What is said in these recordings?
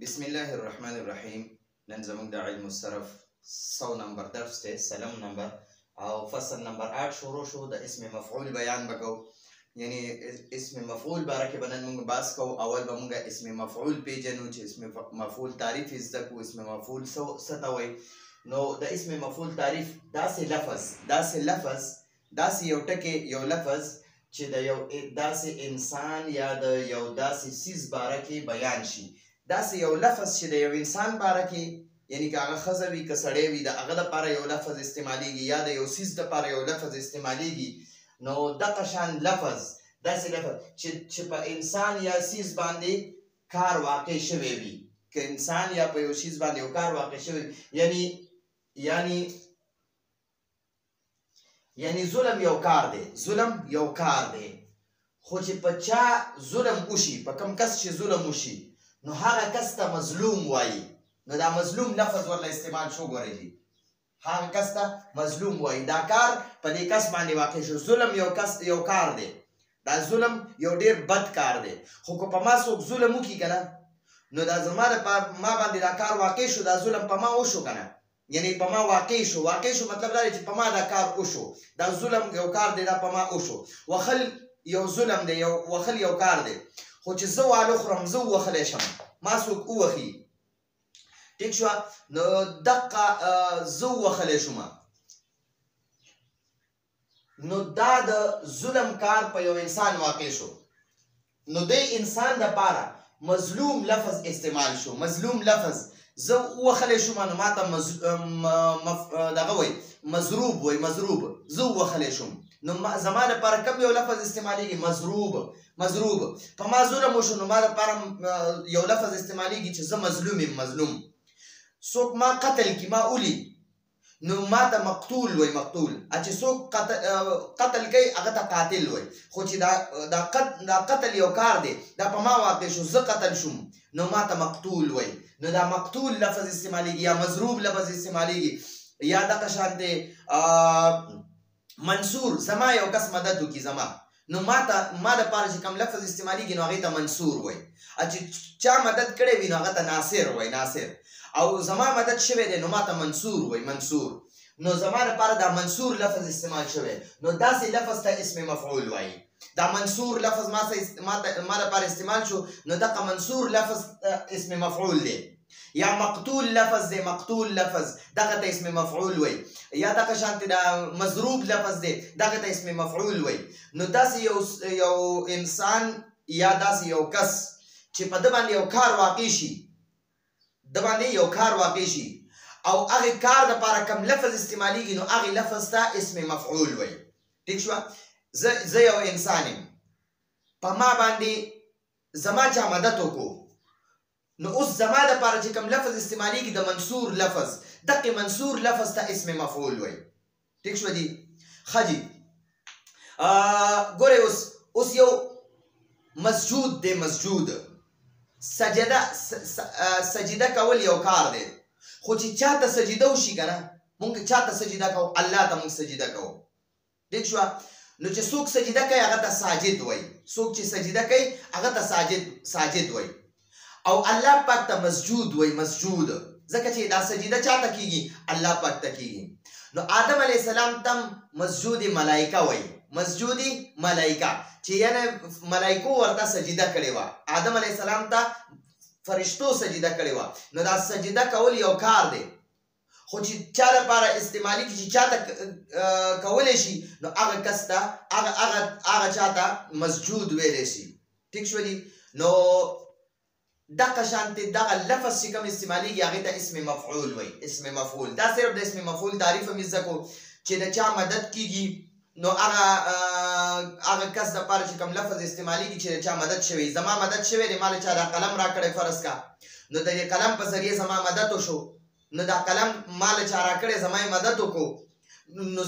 بسم الله الرحمن الرحیم. نن زموږ د علم الصرف 100 نمبر درس دی، سلم نمبر او فصل نمبر 8 شروع شو. د اسم مفعول بیان بکو، یعنی اسم مفعول باره کې به نن موږ بحث کوو. اول به موږ اسم مفعول پیژنو چې اسم مفعول تعریف زده کړو. اسم مفعول څه ته وایي؟ نو د اسم مفعول تعریف داسې یو ټکی، یو لفظ چې د یو داسې انسان یا د یو داسې څیز باره کې بیان شي. داسې یو لفظ چې د یو انسان باره کې، یعنی که هغه ښځه وي که سړی وي، د هغه لپاره یو لفظ استعمالیږي یا د یو څیز لپاره یو لفظ استعمالیږي. نو دغه شان لفظ، داسې لفظ چې په انسان یا څیز باندې کار واقع شوی وي، که انسان یا په یو څیز باندې یو کار واقع شوی وي، یعنی ظلم یو کار دی، خو چې په چا ظلم وشي، په کوم کس چې ظلم وشي، نو هغه کس ته مظلوم وایي. نو دا مظلوم لفظ ورله استعمال شو. ګورئ جي، هغه کس ته مظلوم وایي. دا کار په دې کس باندې واقع شو. ظلم یو کار دی، دا ظلم یو ډیر بد کار دی. خو که په ما څوک ظلم وکړي که نه، نو دا زما ما باندې دا کار واقع شو، دا ظلم په ما وشو که نه، یعنی په ما واقع شو مطلب دا دی چې په ما دا کار وشو. دا ظلم یو کار دی، دا په ما وشو. وخل یو ظلم دی، وخل یو کار دی. خو چې زه واله خورم، زه ووخلی شم، ما څوک ووخي، ټیک شوه، نو دقه زه ووخلی شوم، نو دا د ظلم کار په یو انسان واقع شو. نو د انسان دپاره مظلوم لفظ استعمال شو. مظلوم لفظ زه ووخلی شوم، نو ما ته دغه وایي مضروب وایي، مضروب، زه ووخلی شوم. نو زما لپاره کوم یو لفظ استعمالیږي؟ مضروب. په ما ظلم وشو، نو ما لپاره یو لفظ استعمالیږي چې زه مظلوم یم. مظلوم څوک ما قتل کی، ما اولی، نو ما ته مقتول وایي. مقتول چې څوک قتل کوي، هغه ته قاتل وایي. خو چې دا قتل یو کار دی، دا په ما واقع شو، زه قتل شوم، نو ما ته مقتول وایي. نو دا مقتول لفظ استعمالیږي یا مضروب لفظ استعمالیږي. یا دغه شان دی منصور، زما یو کس مدد وکړي زما، نو ما دپاره چې کوم لفظ استعمالیږي، نو هغې ته منصور وایي. چې چا مدد کړی وي، نو هغه ته ناصر وایي، ناصر. او زما مدد شوی دی، نو ما ته منصور وایي، منصور. نو زما لپاره دا منصور لفظ استعمال شوی، نو داسې لفظ ته اسم مفعول وایي. دا منصور لفظ ما لپاره استعمال شو، نو دغه منصور لفظ اسم مفعول دی. یا مقتول لفظ دی، مقتول لفظ دغه ته اسم مفعول وایي. یا دغه شانتې دا مضروب لفظ دی، دغه ته اسم مفعول وایي. نو داسې یو انسان یا داسې یو کس چې په ده باندې یو کار واقع شي، او هغې کار دپاره کوم لفظ استعمالیږي، نو هغې لفظ ته اسم مفعول وایي. ټیک شوه؟ زه یو انسان یم، په ما باندې زما چا مدد وکړو، نو اوس زما دپاره چې کوم لفظ استعمالیږي د منصور لفظ، دقې منصور لفظ ته اسم مفعول وایي. ټیک شوه دي؟ ښه جي، ګورئ اوس یو مسجود دی. مسجود سجده کول یو کار دی. خو چې چا ته سجده وشي که نه، مونږ چا ته سجده کوو؟ الله ته مونږ سجده کوو. ټیک شوه؟ نو چې څوک سجده کوي، هغه ته ساجد وایي. څوک چې سجده کوي، هغه ته ساجد وایي. او الله پاک ته مسجود وایي، مسجود، ځکه چې دا سجده چا ته کیږي؟ الله پاک ته کیږي. نو آدم علیه السلام ته مسجود ملائکه وایي، مسجود ملائکه، چې یعنی ملائکو ورته سجده کړې وه. آدم علیه السلام ته فرشتو سجده کړې وه. نو دا سجده کول یو کار دی، خو چې چا لپاره استعمالیږي، چې چا ته کولی شي، نو هغه کس ته، هغه چا ته مسجود ویلی شي. ټیک شوه دي؟ نو دغه شانتې دغه لفظ چې کوم استعمالیږي، هغې ته اسم مفعول وایي. اسم مفعول دا صرف د اسم مفعول تعریف هم زده کړو، چې د چا مدد کیږي، نو هغه کس دپاره چې کوم لفظ استعمالیږي چې د چا مدد شوی. زما مدد شوی دی، ما له چا دا قلم راکړی فرض کا، نو د دې قلم په ذریعې زما مدد وشو، نو دا قلم ما له چا راکړی، زما یې مدد وکړو، نو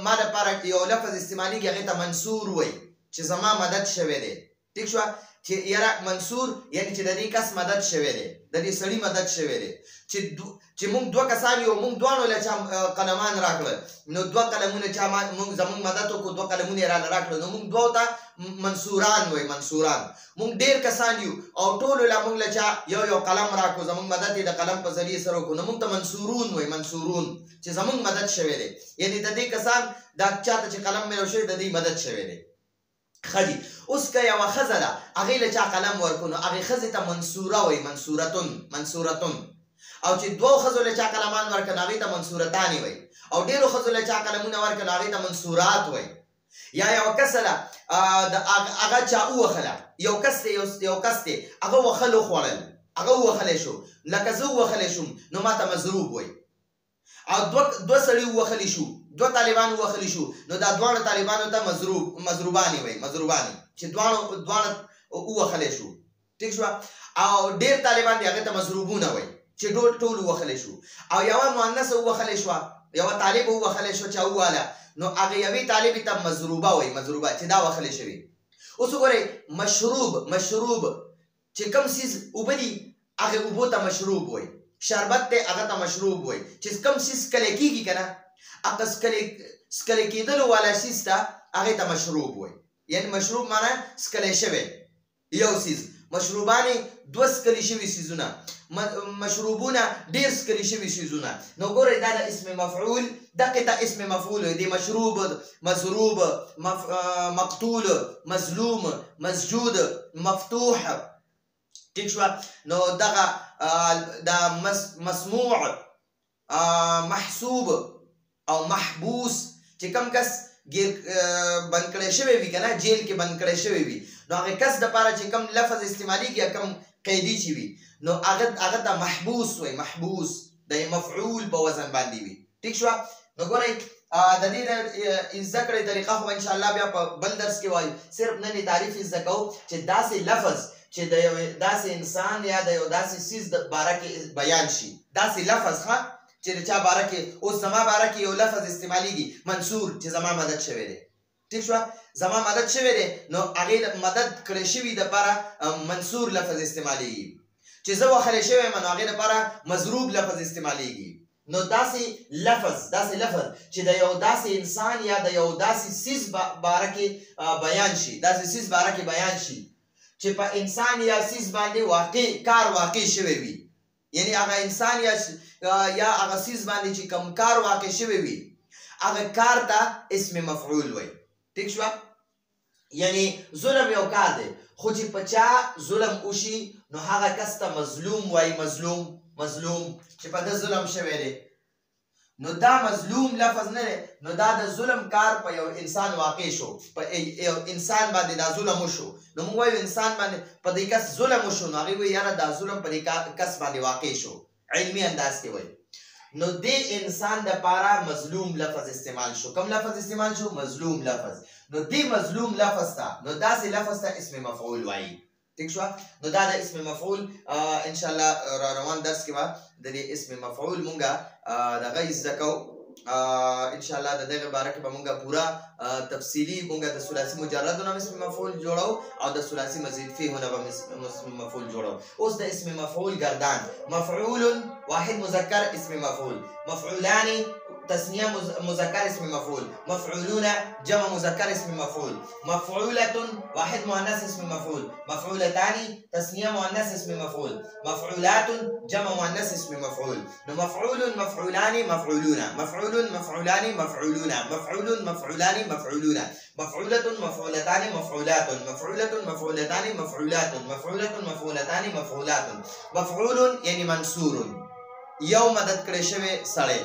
ما لپاره یو لفظ استعمالیږي، هغې ته منصور وایي، چې زما مدد شوی دی. ټیک شوه؟ چې یاره منصور یعنی چې د دې کس مدد شوی دی، د دې سړي مدد شوی دی. چې موږ دوه کسان یو، موږ دواړو له چا قلمان راکړل، نو دوه قلمونه چا زموږ مدد وکړو، دوه قلمونه یې راله راکړل، نو موږ دوو ته منصوران وای منصوران مونږ ډیر کسان یو او ټول لا مونږ لچا یو قلم راکو زمونږ مدد د قلم په ذریعه سره کو نو مونږ ته منصورون وای منصورون چې زمونږ مدد شوی دی یعنی د دې کسان دا چاته چې قلم مې شوی د دې مدد شوی دی خدي اوس که یو خزه ده هغه لچا قلم ورکو نو هغه خزه ته منصوره وای منصورتون او چې دوه خزو لچا قلمان ورکو هغه ته منصورتانی وای او ډیرو خزو لچا قلمونه ورکو هغه ته منصورات وای یا یو کسله هغه چا وخله یو کس دی هغه وخلو خوړل هغه وخلی شو لکه زه وخلی شوم نو ماته مضروب وای او دوه سړي وخلی شو دوه طالبان وخلی شو نو دا دواړه طالبانو ته مضروبانی وای مضروبانی چې دواړه وخلی شو ٹھیک شو او ډیر طالبان دی هغه ته مضروبونه وای چې ټول وخلی شو او یو مؤنث وخلی شو یو طالب وخلی شو چې واله نو هغه یوې طالب ته مضروبه وای مضروبه چې دا وخلی شوی اوس وګورئ مشروب چې کوم سیز وبدي هغه اوبو ته مشروب وای شربت ته هغه ته مشروب وای چې کوم سیز کله کیږي کنه هغه سکله کېدل والا سیز ته هغه ته مشروب وای یعنی مشروب معنی سکله شوی یو سیز مشروبانی دو سکلی شوی سیزونه مشروبونه ډیر سکلی شوی سیزونه نو ګورئ دا د اسم مفعول دغه ته اسم مفعول دی مشروب مضروب مقتول مظلوم مسجود مفتوح ٹھیک شو نو دغه دا مسموع محسوب او محبوس چې کوم کس بند کړی شوی وي کنه جیل کې بند کړی شوی وي نو هغه کس د پاره چې کوم لفظ استعمالي یا کوم قیدی چی وي نو هغه ته محبوس وي محبوس د مفعول په وزن باندې وي ٹھیک شو نو ګورئ د دې د ذکر طریقه خو ان شاء الله بیا په بل درس کې وایو صرف نن تعریف زکو چې داسې لفظ چې د یو داسې انسان یا د یو داسې سیز د باره کې بیان شي داسې لفظ ښه چې د چا باره کې اوس زما باره کې یو لفظ استعمالیږي منصور چې زما مدد شوی دی ٹھیک شو زما مدد شوی دی نو هغې مدد کړی شوي دپاره منصور لفظ استعمالیږي چې زه وخلی شوی یم نو هغې دپاره مضروب لفظ استعمالیږي نو داسې لفظ چې د یو داسې انسان یا د یو داسې سیز باره کې بیان شي داسې سیز باره کې بیان شي چې په انسان یا سیز باندې کار واقع شوی وي یعنی هغه انسان یا هغه سیز باندې چې کوم کار واقع شوی وي هغه کار ته اسم مفعول وای ٹھیک شو یعنی ظلم یو کار دی خو چې په چا ظلم وشي نو هغه کس ته مظلوم وای مظلوم چې په ده ظلم شوی دی نو دا مظلوم لفظ نه دی نو دا د ظلم کار په یو انسان واقع شو په یو انسان باندې دا ظلم وشو نو موږ وایو انسان باندې په دې کس ظلم وشو نو هغې وایي یاره دا ظلم په دې کس باندې واقع شو علمي انداز کې وایي نو دې انسان دپاره مظلوم لفظ استعمال شو کوم لفظ استعمال شو مظلوم لفظ نو دې مظلوم لفظ ته نو داسې لفظ ته اسم مفعول وایي ٹھیک شو نو دا د اسم مفعول ان شاء الله را روان درس کې به د دې اسم مفعول مونږه دغه زده کوو ان شاء الله د دغه باره کې به مونږه پوره تفصیلي مونږه د ثلاثي مجرد نه اسم مفعول جوړو او د ثلاثي مزید فيه نه به اسم مفعول جوړو اوس د اسم مفعول گردان مفعول واحد مذکر اسم مفعول مفعولان تسنیه مذکر اسم مفعول مفعولون جمع مذکر اسم مفعول مفعولة واحد مؤنث اسم مفعول مفعولتان تسنیه مؤنث اسم مفعول مفعولات جمع مؤنث اسم مفعول نو مفعول مفعولان مفعولون مفعول مفعولان مفعولون مفعول مفعولان مفعولون مفعولة مفعولتان مفعولات مفعولة مفعولتان مفعولات مفعولة مفعولتان مفعولات مفعول یعنی منصور یو مدد کړی شوی سړی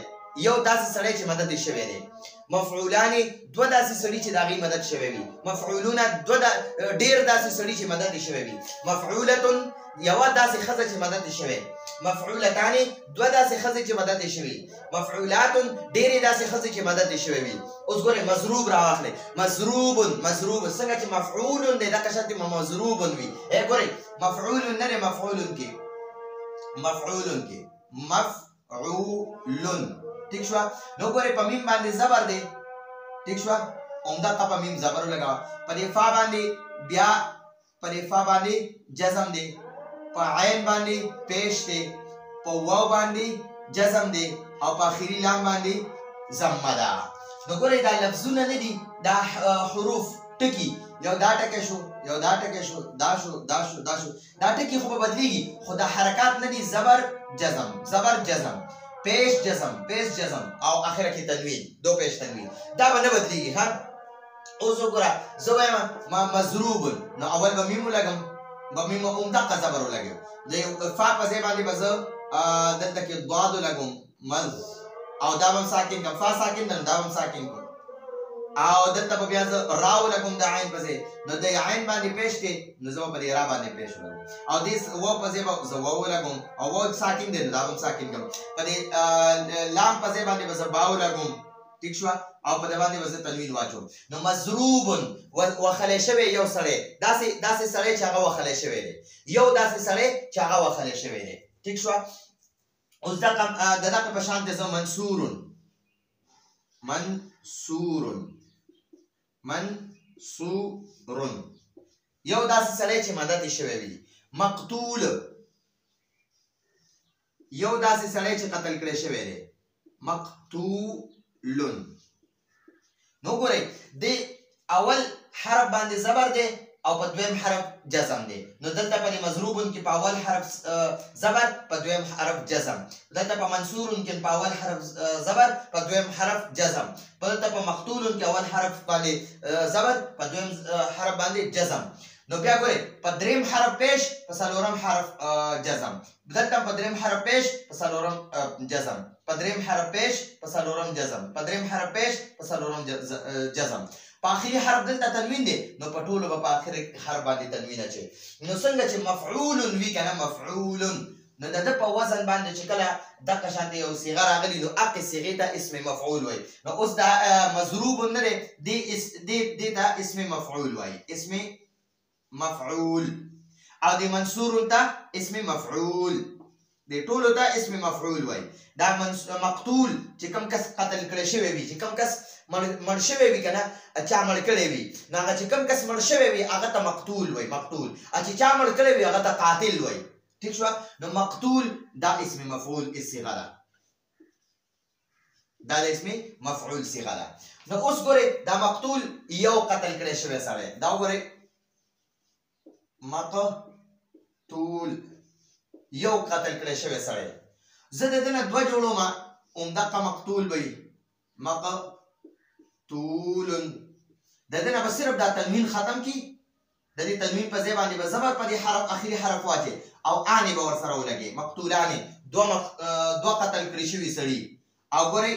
یو داسې سړی چې مدد یې شوی دی مفعولان دوه داسې سړي چې د هغې مدد شوی وي مفعولونه ډېر داسې سړي چې مدد یې شوی وي مفعولة یوه داسې ښځه چې مدد یې شوی مفعولتان دوه داسې ښځې چې مدد یې شوي مفعولات ډېرې داسې ښځې چې مدد یې شوی وي اوس ګورئ مضروب راواخلئ مضروب څنګه چې مفعول دی دغه شان مضروب وي ګورئ مفعول نه دی مفعول کې مفعول ٹھیک شو نو ګورئ په میم باندې زبر دی ٹھیک شو همدغه په میم زبر ولګوه په دې فا باندې بیا په دې فا باندې جزم دی په عین باندې پیش دی په واو باندې جزم دی او په آخري لام باندې ضمه ده نو ګورئ دا لفظونه نه دي دا حروف ټکی یو دا ټکی شو یو دا ټکی شو دا شو دا شو دا شو دا ټکی خو به بدلیږي خو دا حرکات نه دي زبر جزم زبر جزم پیش جزم پیش جزم او اخره کې تنوین دو پیش تنوین دا به نه بدلیږي ها اوس وګوره زه وایم ما مضروب نو اول به میم ولګم به میم دقه زبر ولګم د فا په ځای باندې به زه دلته کې ضاد ولګم مز او دا به ساکن کم فا ساکن دا به ساکن کم او دلته به بیا زه را ولګم د عین په ځای نو د عین باندې پیش دی نو زه به په دې را باندې پیش ولګم او دې و په ځای به زه و ولګم او و ساکن دی دا به ساکن کم په دې لام په ځای باندې به زه با ولګم ٹھیک شو او په دې باندې وزه تنوین واچو نو مضروب وخلی شوی یو سړی داسې سړی چې هغه وخلی شوی دی یو داسې سړی چې هغه وخلی شوی دی ٹھیک شو اوس دغه په شان دی زه منصور یو داسې سړی چې مدد شوی وي مقتول یو داسې سړی چې قتل کړی شوی دی مقتولن نو ګورئ د اول حرف باندې زبر دی او په دویم حرف جزم دی نو دلته په مضروبن کې په اول حرف زبر په دویم حرف جزم دلته په منصورن کې په اول حرف زبر په دویم حرف جزم دلته په مقتولن کې اول حرف باندې زبر په دویم حرف باندې جزم نو بیا ګورئ په دریم حرف پیش په څلورم حرف جزم دلته په دریم حرف پیش په څلورم جزم په دریم حرف پیش په څلورم جزم په دریم حرف پیش په څلورم جزم په اخري حرف دلته تنوین دی نو په ټولو به په اخري حرف باندې تنوین اچي نو څنګه چې مفعول وي کنه مفعول نو د په وزن باندې چې کله دغه شان یو صيغه راغلی نو اقي صيغه ته اسم مفعول وای نو اوس دا مضروب نه دی دا اسم مفعول وای اسم مفعول او د منصور ته اسم مفعول د ټولو ته اسم مفعول وای دا مقتول چې کوم کس قتل کړی شوی وي چې کوم کس مړ شوی وي کنه چا مړ کړی وي نو هغه چې کوم کس مړ شوی وي هغه ته مقتول وای مقتول چې چا مړ کړی وي هغه ته قاتل وای ٹھیک شو نو مقتول دا اسم مفعول صيغه ده دا اسم مفعول صيغه ده نو اوس ګورئ دا مقتول یو قتل کړی شوی سړی دا وګورئ مقتول یو قتل کړی شوی سړی زه د دې نه دوه جوړوم همدغه مقتول وي مقتول د دې نه به صرف دا تنوین ختم کی د دې تنوین په ځای باندې به زبر په دې حرف اخري حرف واچي او اني به ورسره ولګي مقتولان دوه قتل کړی شوي سړي او ګورئ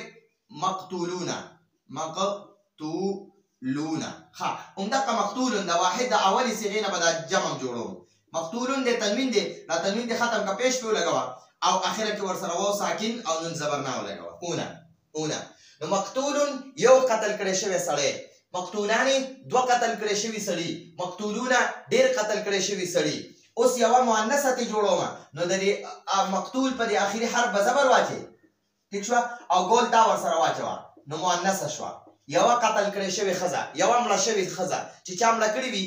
مقتولون ها همدغه مقتولون د واحد د اولي صيغې نه به دا جمع جوړوم مقتولون د تنوین دی دا تنوین دی ختم کا پیش په لګوا او اخره کې ورسره و ساکن او نون زبر نه ولګوا اونه نو مقتولون یو قتل کړی شوی سړی مقتولان دوه قتل کړی شوی سړي مقتولون ډیر قتل کړی شوی سړي اوس یو مؤنثه ته جوړوم نو د مقتول په اخري حرف به زبر واچي ٹھیک شو او ګول دا ورسره واچوا نو مؤنثه شو یو قتل کړی شوی خزه یو مړه شوی خزه چې چا مړه کړی وي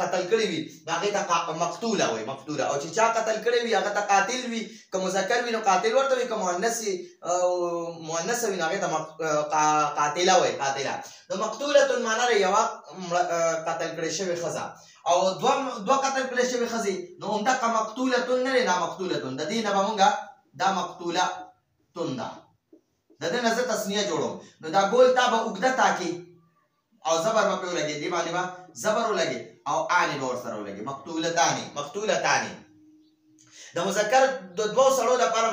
قتل کړی وي هغه ته مقتوله وي مقتوله او چې چا قتل کړی وي هغه ته قاتل وي که مذکر وي نو قاتل ورته وي که مؤنث وي هغه ته قاتله وي قاتله نو مقتوله معنی یو قتل کړی شوی خزه او دوه قتل کړی شوی خزه نو همدغه مقتوله نه نه مقتوله د دې نه به مونږه دا مقتوله تنده د دې نظر تسنیه جوړو نو دا ګول تا به وګدا تاکي او زبر به په لګي دی باندې با زبر ولګي او اني به ورسره ولګي مقتولتان د مذکر د دوه سړو لپاره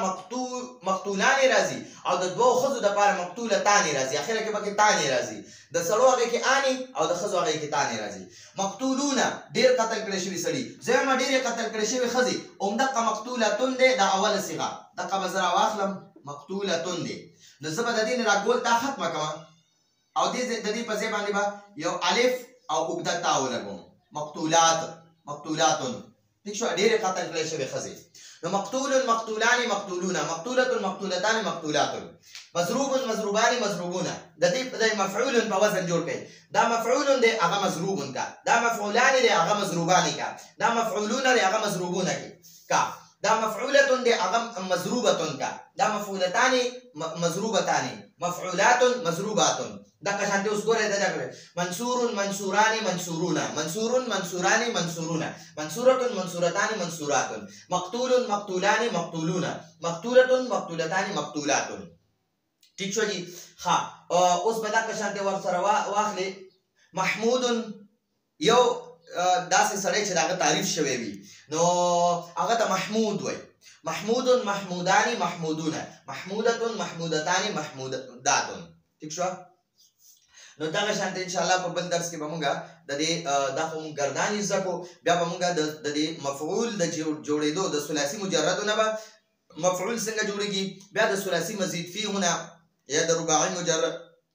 مقتولان راځي او د دوه خزو لپاره مقتولتان راځي اخره کې به کې تانی راځي د سړو هغه کې اني او د خزو هغه کې تانی راځي مقتولون ډیر قتل کړي شوی سړي زما ډیر قتل کړي شوی خزي اومدغه مقتولتون دی د اوله صيغه دغه بزرا واخلم مقتولتون دی نو زه به د دې نه ګول تا ختمه کوم او د دې په ځای باندې به یو الف او اوږده تا ولګوم مقتولاتن ٹھیک شو ډېرې قتل کړی شوی ښځې نو مقتول مقتولان مقتولون مقتولة مقتولتان مقتولات مضروب مضروبان مضروبون د دې مفعول په وزن جوړ کړئ دا مفعول دی هغه مضروب کا دا مفعولان دی هغه مضروبان کا دا مفعولون دی هغه مضروبون کا دا مفعولة دی هغه مضروبة کا دا مفعولتان مضروبتان مفعولات مضروبات دغه شانتي اوس ګورئ دا منصور منصوران منصورون منصور منصوران منصورون منصورة منصورتان منصورات مقتول مقتولان مقتولون مقتولة مقتولتان مقتولات ٹھیک شو جی ها اوس به دغه شانتي ورسره واخلې محمود یو داسې سړی چې دغه تعریف شوی وي نو هغه ته محمود وایي محمود محمودان محمودون محمودة محمودتان محمودات ٹھیک شو نو دغه شانتي ان شاء الله په بل درس کې به مونږه د دې دا خو مونږ ګردان یې زکو بیا به مونږه د دې مفعول د جوړېدو د ثلاثي مجردونه به مفعول څنګه جوړیږي بیا د ثلاثي مزید فيه هنا یا د رباعي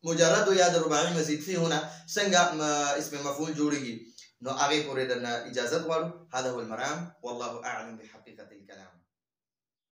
مجرد یا د رباعي مزید فيه هنا څنګه اسم مفعول جوړیږي نو هغه پورې درنه اجازه غواړو هذا هو المرام والله اعلم بحقيقة الكلام